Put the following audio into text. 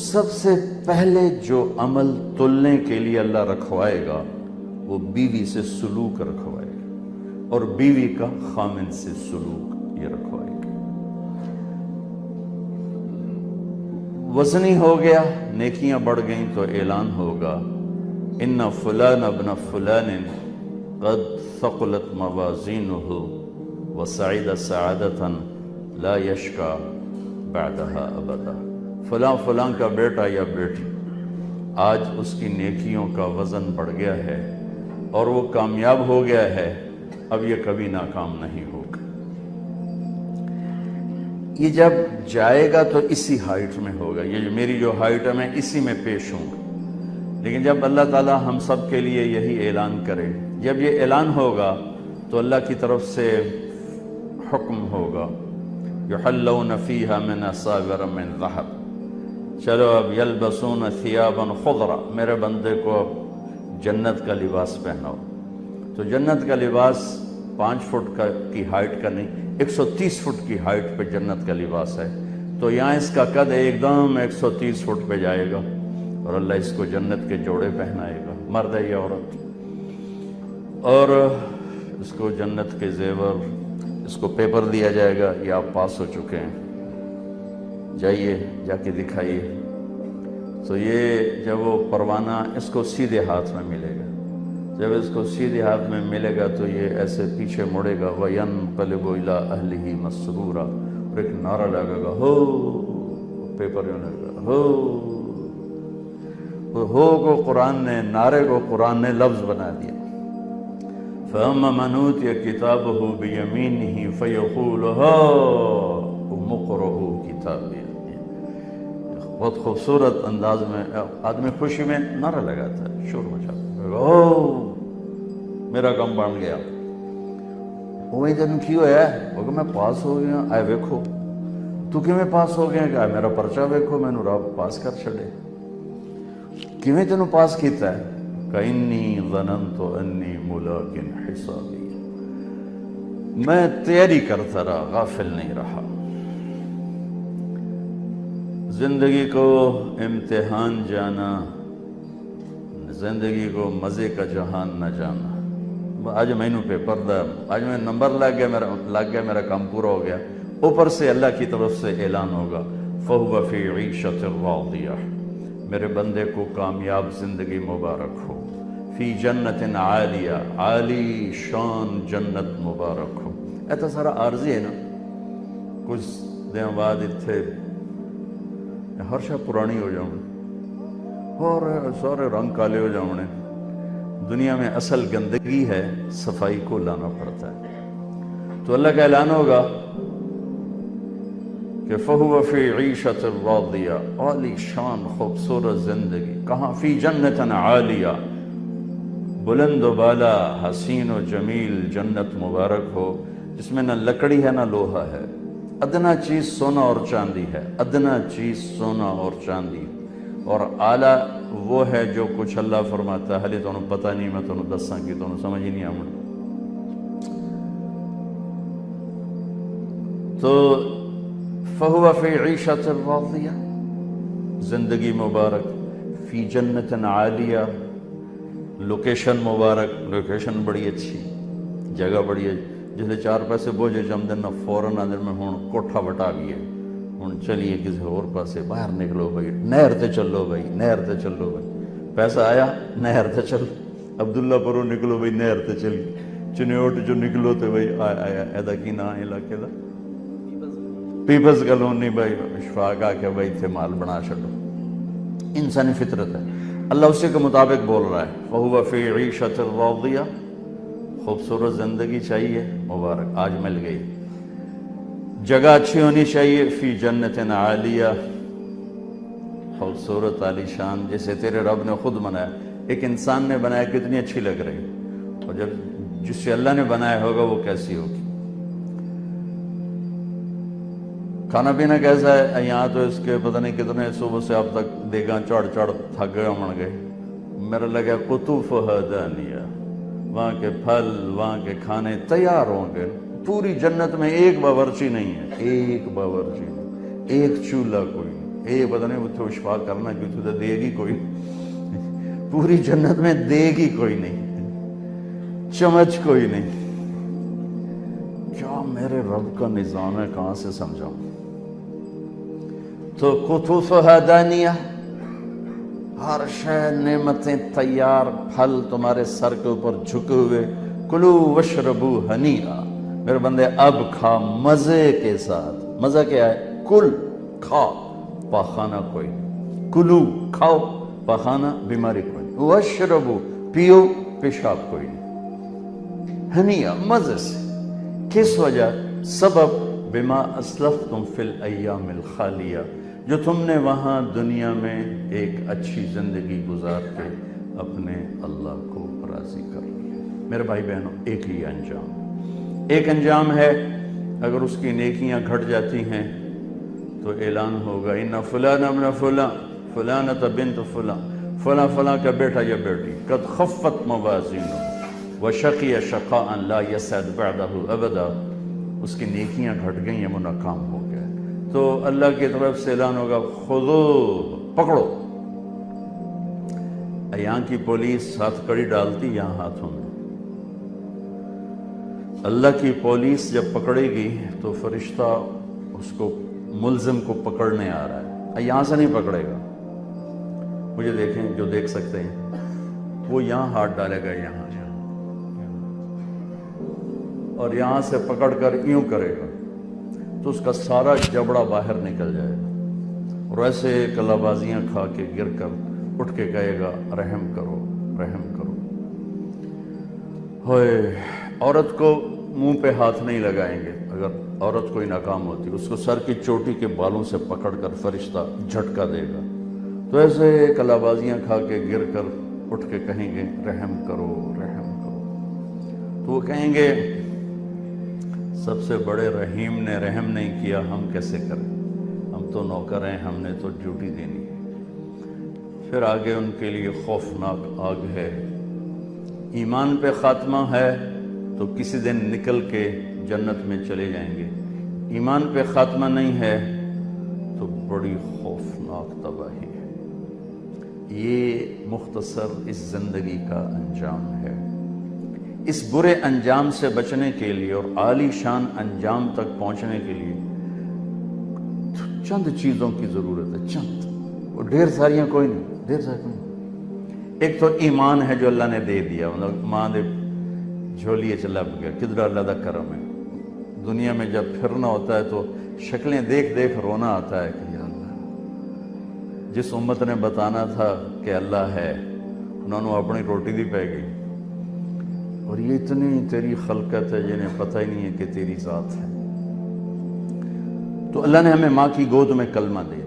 سب سے پہلے جو عمل تلنے کے لیے اللہ رکھوائے گا وہ بیوی سے سلوک رکھوائے گا، اور بیوی کا خامن سے سلوک یہ رکھوائے گا۔ وزنی ہو گیا، نیکیاں بڑھ گئیں تو اعلان ہوگا ان فلان ابن فلان قد ثقلت موازینہ وسعید سعادتا لا یشکا بعدها ابدا۔ فلاں فلاں کا بیٹا یا بیٹی آج اس کی نیکیوں کا وزن بڑھ گیا ہے اور وہ کامیاب ہو گیا ہے، اب یہ کبھی ناکام نہیں ہوگا۔ یہ جب جائے گا تو اسی ہائٹ میں ہوگا، یہ میری جو ہائٹ ہے میں اسی میں پیش ہوں گا۔ لیکن جب اللہ تعالیٰ ہم سب کے لیے یہی اعلان کرے، جب یہ اعلان ہوگا تو اللہ کی طرف سے حکم ہوگا یحلون فیہا من اساور من ذہب، چلو اب یلبسون ثیابا خضرا، میرے بندے کو اب جنت کا لباس پہناؤ۔ تو جنت کا لباس 5 فٹ کی ہائٹ کا نہیں، 130 فٹ کی ہائٹ پہ جنت کا لباس ہے، تو یہاں اس کا قد ایک دم 130 فٹ پہ جائے گا اور اللہ اس کو جنت کے جوڑے پہنائے گا، مرد ہے یا عورت، اور اس کو جنت کے زیور، اس کو پیپر دیا جائے گا، یہ آپ پاس ہو چکے ہیں، جائیے جا کے دکھائیے۔ تو یہ جب وہ پروانہ اس کو سیدھے ہاتھ میں ملے گا، جب اس کو سیدھے ہاتھ میں ملے گا تو یہ ایسے پیچھے مڑے گا وَيَنْقَلِبُ إِلَىٰ أَهْلِهِ مَسْرُورًا، اور ایک نعرہ لگے گا ہو، پیپر یوں لگے گا ہو کو قرآن نے، نعرے کو قرآن نے لفظ بنا دیا۔ فَأَمَّا مَنْ أُوتِيَ كِتَابَهُ بِيَمِينِهِ فَيَقُولُ هَاؤُمُ اقْرَءُوا كِتَابِيَهْ۔ بہت خوبصورت انداز میں آدمی خوشی میں نعرہ لگاتا ہے، شور مچاتا ہے، او میرا کام بن گیا۔ وہ تین کی ہویا ہے؟ وہ کہ میں پاس ہو گیا، آئے ویکھو۔ تو کیویں پاس ہو گیا؟ کہ میرا پرچہ ویکھو، میں نو رب پاس کر چھڑے۔ کیویں تینوں پاس کیتا ہے؟ کہ انی ظننت انی ملاق حسابی، میں تیاری کرتا رہا، غافل نہیں رہا۔ زندگی کو امتحان جانا، زندگی کو مزے کا جہان نہ جانا۔ آج میں نوں پیپر دا، آج میں نمبر لگ گیا، میرا کام پورا ہو گیا، اوپر سے اللہ کی طرف سے اعلان ہوگا فَهُوَ فِي عِيشَةٍ رَاضِيَةٍ، میرے بندے کو کامیاب زندگی مبارک ہو، فی جنت عالیہ، عالی شان جنت مبارک ہو۔ ایتا سارا عارضی ہے نا، کچھ دن بعد اتھے ہر شاہ پرانی ہو جاؤں اور سارے رنگ کالے ہو جاؤں۔ دنیا میں اصل گندگی ہے، صفائی کو لانا پڑتا ہے۔ تو اللہ کا اعلان ہوگا کہ فَهُوَ فِي عِيشَةٍ رَاضِيَةٍ، عالی شان خوبصورت زندگی، کہاں؟ فی جنت عالیہ، بلند و بالا، حسین و جمیل جنت مبارک ہو، جس میں نہ لکڑی ہے نہ لوہا ہے، ادنا چیز سونا اور چاندی ہے، ادنا چیز سونا اور چاندی، اور اعلیٰ وہ ہے جو کچھ اللہ فرماتا ہے، حالی تو انہوں پتہ نہیں، میں تو انہوں دساں کی تو انہوں سمجھ ہی نہیں آمد۔ تو فَهُوَ فِي عِيشَةٍ رَاضِيَةٍ، زندگی مبارک، فی جنت عالیہ، لوکیشن مبارک، لوکیشن بڑی اچھی، جگہ بڑی ہے، جسے 4 پیسے بوجھے جم دینا فوراً آدھر میں ہون کوٹھا بٹا گیا، ہون چلیے کسی اور پاسے باہر نکلو بھائی، نہر تے چلو بھائی، نہر تے چلو بھائی، پیسہ آیا نہر تے چلو، عبداللہ پرو نکلو بھائی نہر تے چلی، چنیوٹ جو نکلو تے بھائی آیا ایدہ کی نا علاقے دا پیپلز کالونی بھائی، اشفاق آ کے بھائی تھے مال بنا چھڑو۔ انسانی فطرت ہے، اللہ اسی کے مطابق بول رہا ہے فَهُوَ فِي عِيشَةٍ رَاضِيَةٍ، خوبصورت زندگی چاہیے مبارک، آج مل گئی۔ جگہ اچھی ہونی چاہیے، فی جنت عالیہ، خوبصورت عالی شان، جیسے تیرے رب نے خود بنایا۔ ایک انسان نے بنایا کتنی اچھی لگ رہی، اور جب جس سے اللہ نے بنایا ہوگا وہ کیسی ہوگی۔ کھانا پینا کیسا ہے؟ یہاں تو اس کے پتہ نہیں کتنے صبح سے اب تک دیگاں چڑھ تھک گئے من گئے۔ میرا لگا قطوفہا دانیہ، وہاں کے پھل، وہاں کے کھانے تیار ہوں گے۔ پوری جنت میں ایک باورچی نہیں ہے، ایک باورچی نہیں، ایک چولہا کوئی نہیں، یہ پتہ نہیں اتنے اشفاق کرنا کہ تو دے گی کوئی، پوری جنت میں دے گی کوئی نہیں، چمچ کوئی نہیں. کیا میرے رب کا نظام ہے، کہاں سے سمجھاؤں. تو قطوفها دانیہ، ہر شے نعمتیں تیار، پھل تمہارے سر کے اوپر جھکے ہوئے. کلو وشربو ہنیئا، میرے بندے اب کھا مزے کے ساتھ. مزہ کیا ہے؟ کل، کھا، پاخانہ کوئی نہیں. کلو کھاؤ، پاخانہ بیماری کوئی نہیں. وشربو پیو، پیشاب کوئی نہیں. ہنیئا مزے سے. کس وجہ؟ سبب بما اسلفتم فی الایام الخالیہ، جو تم نے وہاں دنیا میں ایک اچھی زندگی گزار کے اپنے اللہ کو راضی کر لیا. میرے بھائی بہنوں، ایک ہی انجام ہے. اگر اس کی نیکیاں گھٹ جاتی ہیں تو اعلان ہوگا ان فلان ابن فلان، فلانۃ بنت فلان، فلاں فلاں کا بیٹا یا بیٹی، قد خفت موازینہ وشقی شقاء لا یسعد بعدہ ابدا، اس کی نیکیاں گھٹ گئیں ہیں، وہ ناکام ہو گیا. تو اللہ کی طرف سے اعلان ہوگا خودو، پکڑو. یہاں کی پولیس ہاتھ کڑی ڈالتی یہاں ہاتھوں میں. اللہ کی پولیس جب پکڑے گی تو فرشتہ اس کو ملزم کو پکڑنے آ رہا ہے، یہاں سے نہیں پکڑے گا. مجھے دیکھیں، جو دیکھ سکتے ہیں، وہ یہاں ہاتھ ڈالے گا، یہاں، اور یہاں سے پکڑ کر یوں کرے گا تو اس کا سارا جبڑا باہر نکل جائے گا، اور ایسے کلا بازیاں کھا کے گر کر اٹھ کے کہے گا رحم کرو، رحم کرو. ہوئے، عورت کو منہ پہ ہاتھ نہیں لگائیں گے. اگر عورت کوئی ناکام ہوتی، اس کو سر کی چوٹی کے بالوں سے پکڑ کر فرشتہ جھٹکا دے گا، تو ایسے کلا بازیاں کھا کے گر کر اٹھ کے کہیں گے رحم کرو، رحم کرو. تو وہ کہیں گے سب سے بڑے رحیم نے رحم نہیں کیا، ہم کیسے کریں، ہم تو نوکر ہیں، ہم نے تو ڈیوٹی دینی ہے. پھر آگے ان کے لیے خوفناک آگ ہے. ایمان پہ خاتمہ ہے تو کسی دن نکل کے جنت میں چلے جائیں گے. ایمان پہ خاتمہ نہیں ہے تو بڑی خوفناک تباہی ہے. یہ مختصر اس زندگی کا انجام ہے. اس برے انجام سے بچنے کے لیے اور عالی شان انجام تک پہنچنے کے لیے چند چیزوں کی ضرورت ہے. چند، وہ ڈھیر ساریاں کوئی نہیں، ڈھیر ساری کوئی نہیں. ایک تو ایمان ہے جو اللہ نے دے دیا، ماں دے جھولیے چلا گیا، کدھر اللہ دا کرم ہے. دنیا میں جب پھرنا ہوتا ہے تو شکلیں دیکھ دیکھ رونا آتا ہے کہ یا اللہ، جس امت نے بتانا تھا کہ اللہ ہے، انہوں نے اپنی روٹی دی پہ گئی. اور یہ اتنی تیری خلقت ہے جنہیں پتہ ہی نہیں ہے کہ تیری ذات ہے. تو اللہ نے ہمیں ماں کی گود میں کلمہ دیا.